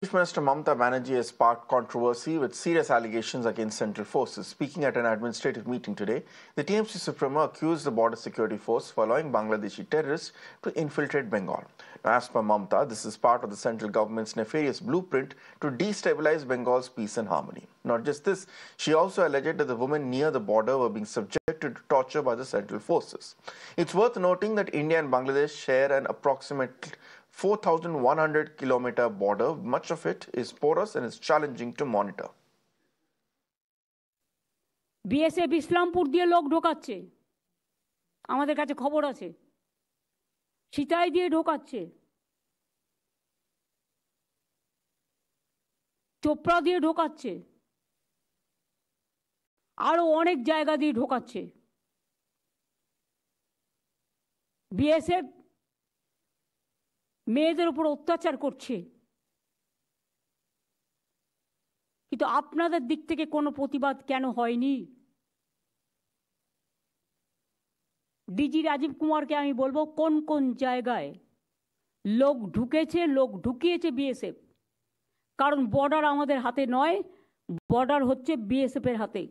Chief Minister Mamata Banerjee has sparked controversy with serious allegations against Central Forces. Speaking at an administrative meeting today, the TMC Supremo accused the Border Security Force for allowing Bangladeshi terrorists to infiltrate Bengal. Now, as per Mamata, this is part of the central government's nefarious blueprint to destabilize Bengal's peace and harmony. Not just this, she also alleged that the women near the border were being subjected to torture by the Central Forces. It's worth noting that India and Bangladesh share an approximate 4,100-kilometer border. Much of it is porous and is challenging to monitor. BSF Islampur দিয়ে লোক ঢোকাচ্ছে, আমাদের কাছে খবর আছে। সিতাই দিয়ে ঢোকাচ্ছে, চোপড়া দিয়ে ঢোকাচ্ছে, আরো অনেক জায়গা দিয়ে ঢোকাচ্ছে। বিএসএফ মেয়েদের উপর অত্যাচার করছে, কিন্তু আপনাদের দিক থেকে কোনো প্রতিবাদ কেন হয়নি? ডিজি রাজীব কুমারকে আমি বলবো, কোন কোন জায়গায় লোক ঢুকেছে, লোক ঢুকিয়েছে বিএসএফ। কারণ বর্ডার আমাদের হাতে নয়, বর্ডার হচ্ছে বিএসএফ এর হাতে।